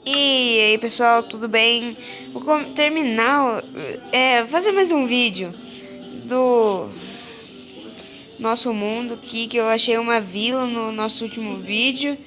E aí pessoal, tudo bem? Vou terminar, fazer mais um vídeo do nosso mundo aqui, que eu achei uma vila no nosso último vídeo.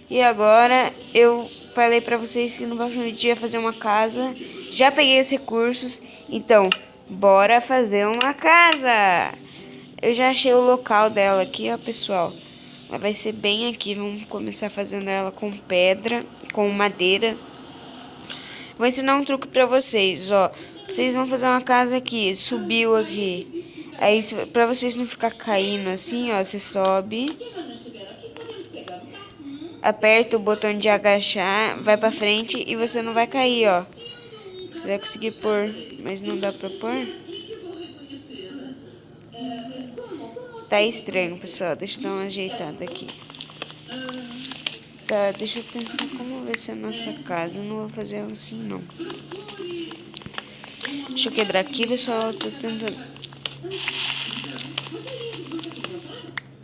E agora eu falei pra vocês que no próximo vídeo ia fazer uma casa. Já peguei os recursos, então bora fazer uma casa. Eu já achei o local dela aqui, ó pessoal. Ela vai ser bem aqui, vamos começar fazendo ela com pedra, com madeira. Vou ensinar um truque pra vocês, ó. Vocês vão fazer uma casa aqui, subiu aqui. Aí, pra vocês não ficar caindo assim, ó, você sobe. Aperta o botão de agachar, vai pra frente e você não vai cair, ó. Você vai conseguir pôr, mas não dá pra pôr. Tá estranho, pessoal. Deixa eu dar uma ajeitada aqui. Tá, deixa eu pensar como vai ser a nossa casa. Eu não vou fazer ela assim, não. Deixa eu quebrar aqui, pessoal. Eu tô tentando.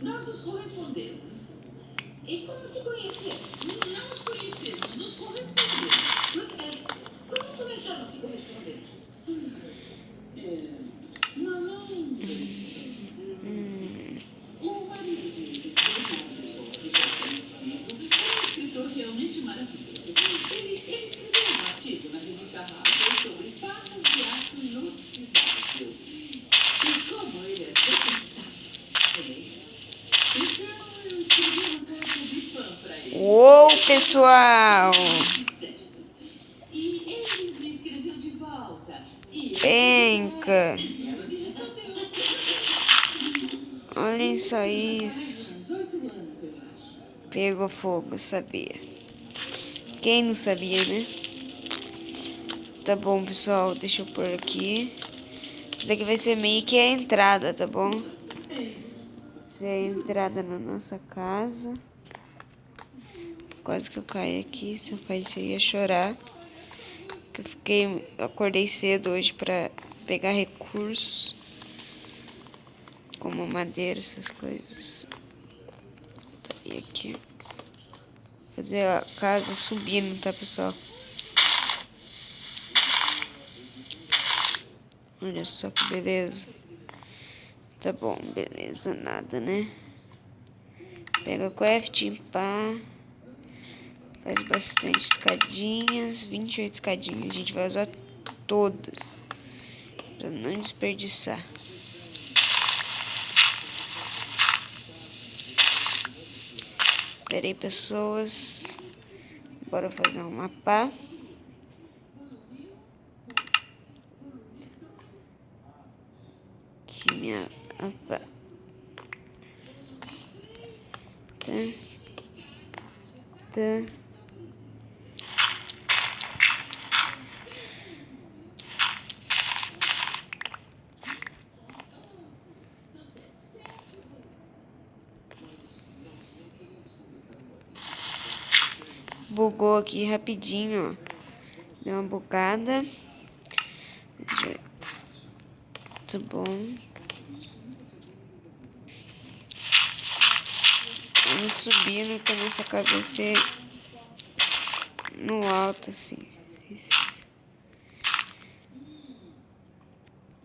Nós nos correspondemos. E como se conhecer? Não nos conhecemos, nos correspondemos. Mas como começaram a se corresponder? Mamãe. O marido de que já conhecido, é um escritor realmente maravilhoso. Ele escreveu um artigo na revista Harper sobre farras de aço inoxidável. E como ele é sofisticado. Então eu escrevi uma carta de fã pra ele. Uou, pessoal! E ele me escreveu de volta. Penca! Ela me respondeu. Olhem só isso. 18 anos, eu acho. Pegou fogo, sabia. Quem não sabia, né? Tá bom, pessoal. Deixa eu pôr aqui. Isso daqui vai ser meio que a entrada, tá bom? Essa é a entrada na nossa casa. Quase que eu caí aqui. Se eu caísse, eu ia chorar. Eu acordei cedo hoje pra pegar recursos. Como madeira, essas coisas. Tá, e aqui. Fazer a casa subindo, tá, pessoal? Olha só que beleza. Tá bom, beleza, nada, né? Pega crafting, pá. Faz bastante escadinhas. 28 escadinhas. A gente vai usar todas. Pra não desperdiçar. Pera aí, pessoas. Bora fazer um mapa. Aqui minha mapa. Tá. Bugou aqui rapidinho, ó. Deu uma bugada. Tá bom. Vamos subindo pra nossa cabeça no alto, assim.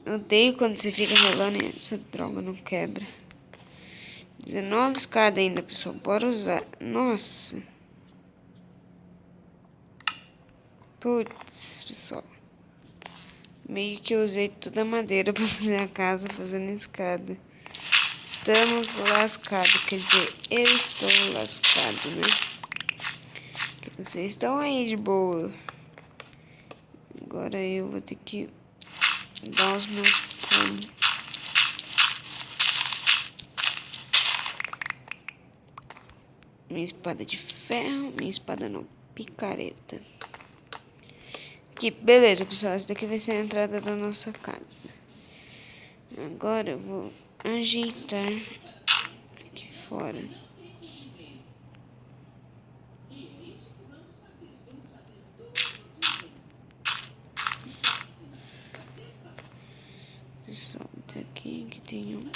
Eu odeio quando você fica rolando e essa droga não quebra. 19 escadas ainda, pessoal. Bora usar. Nossa. Putz, pessoal. Meio que eu usei toda a madeira pra fazer a casa fazendo escada. Estamos lascados. Quer dizer, eu estou lascado, né? Porque vocês estão aí de boa. Agora eu vou ter que dar os meus pulos. Minha espada de ferro. Minha espada não. Picareta. Aqui, beleza, pessoal. Essa daqui vai ser a entrada da nossa casa. Agora eu vou ajeitar aqui fora. Solta aqui que tem um.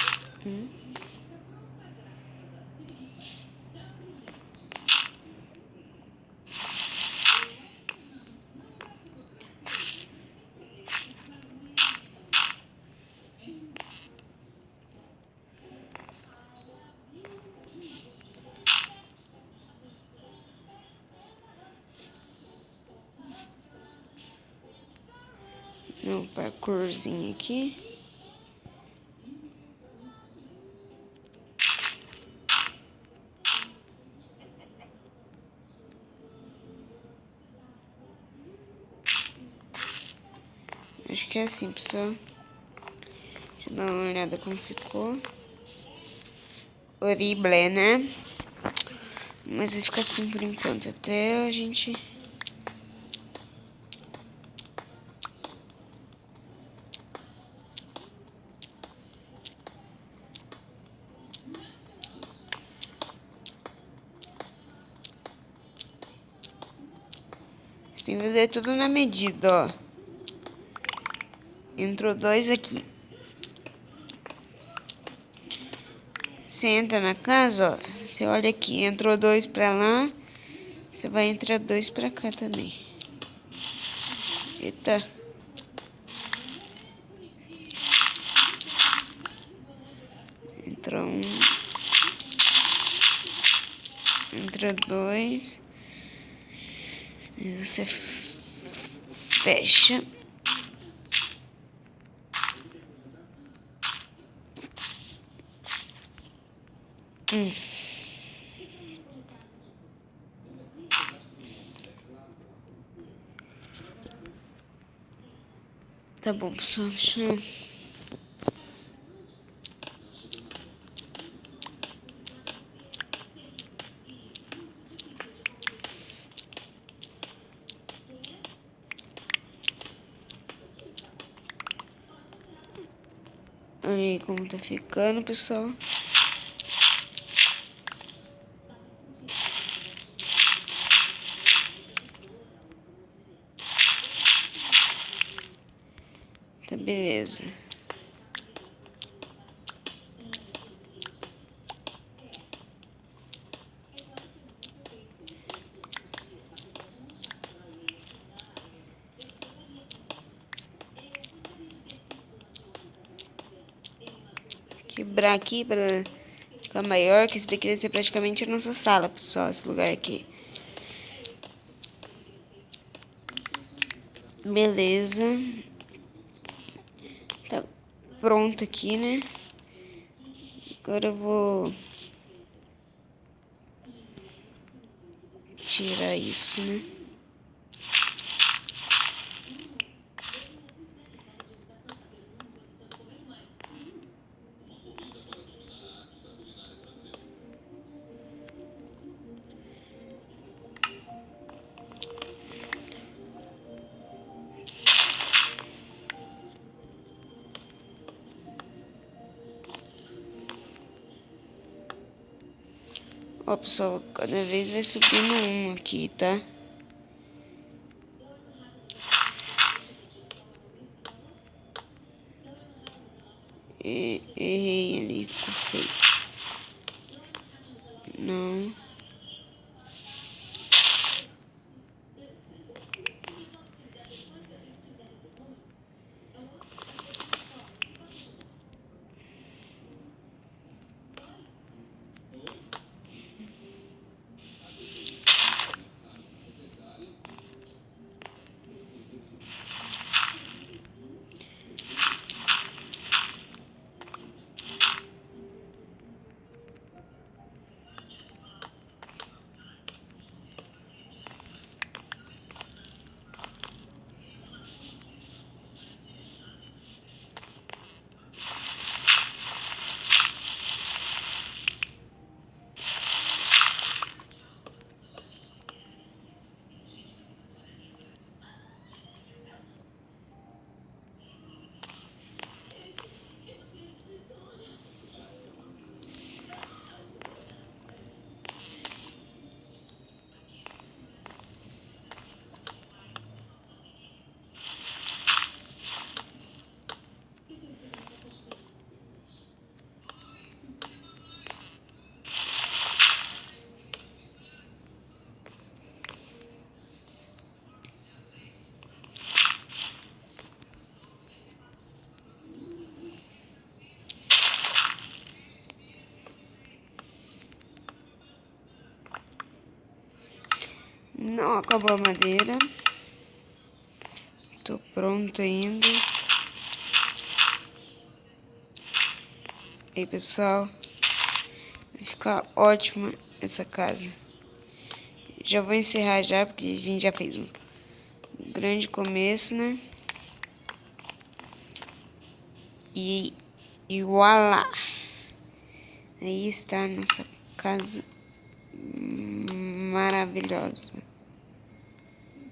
um parkourzinho aqui. Acho que é assim, pessoal. Deixa eu dar uma olhada como ficou. Horrível, né? Mas vai ficar assim por enquanto, até a gente... Tem que fazer tudo na medida, ó. Entrou 2 aqui. Você entra na casa, ó. Você olha aqui, entrou 2 pra lá. Você vai entrar 2 pra cá também. Eita. Entra 1. Entra 2. E você fecha. Tá bom, pessoal. Deixa eu... Olha aí como tá ficando, pessoal. Tá, beleza. Quebrar aqui pra ficar maior, que esse daqui vai ser praticamente a nossa sala, pessoal, esse lugar aqui. Beleza. Tá pronto aqui, né? Agora eu vou tirar isso, né? Ó, pessoal, cada vez vai subindo um aqui, tá? Errei ali, ficou feio. Não. Não acabou a madeira. Tô pronto ainda. Aí, pessoal, vai ficar ótima essa casa. Já vou encerrar já, porque a gente já fez um grande começo, né? E voilá! Aí está a nossa casa maravilhosa.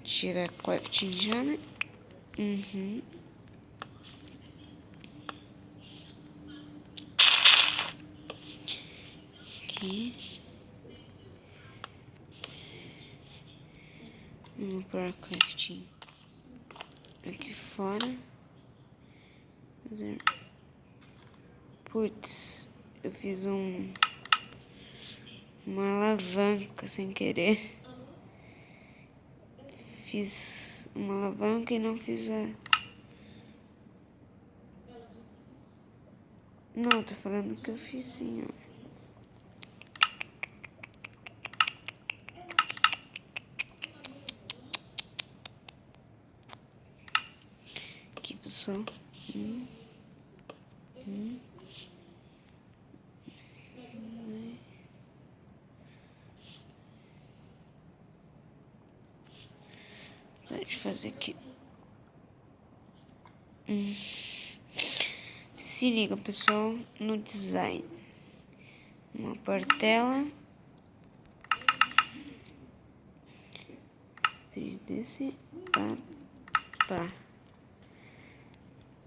Tira a crafting já, né? Aqui. Vamos para crafting aqui fora. Putz, eu fiz uma alavanca sem querer. Fiz uma alavanca e não fiz a... Não, tô falando que eu fiz sim, ó. Aqui, pessoal. Deixa eu fazer aqui. Se liga, pessoal, no design. Uma portela. 3 desse. Pá.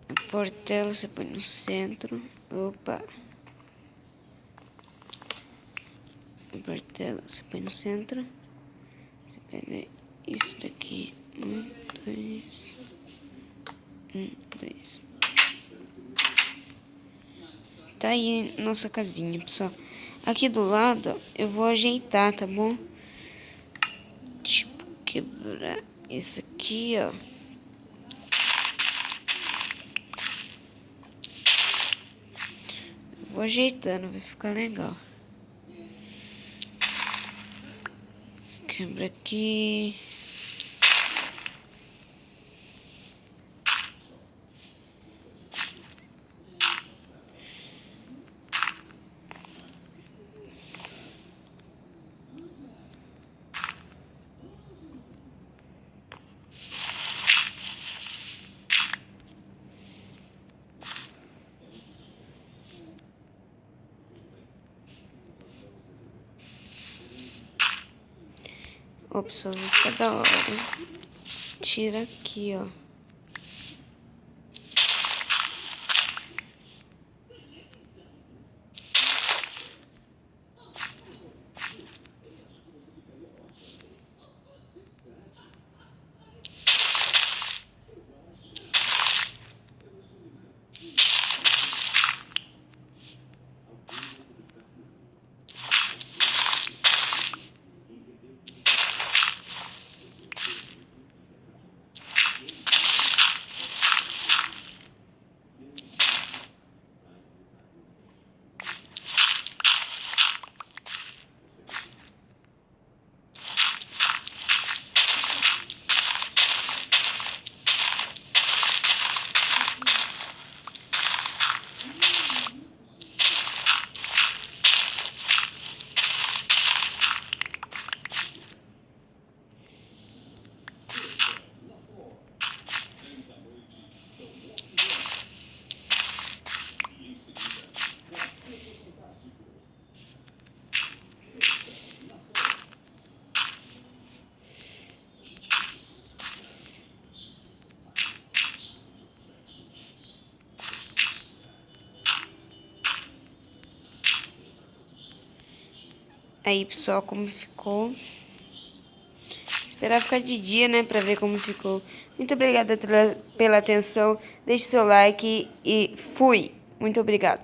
A portela você põe no centro. Opa. A portela você põe no centro. Você pega isso daqui. 1, 2. Tá aí nossa casinha, pessoal. Aqui do lado, ó, eu vou ajeitar, tá bom? Tipo, quebrar isso aqui, ó. Vou ajeitando, vai ficar legal. Quebra aqui. Ó, pessoal, vai ficar da hora. Tira aqui, ó. Aí, pessoal, como ficou. Esperar ficar de dia, né, pra ver como ficou. Muito obrigada pela atenção. Deixe seu like e fui. Muito obrigada.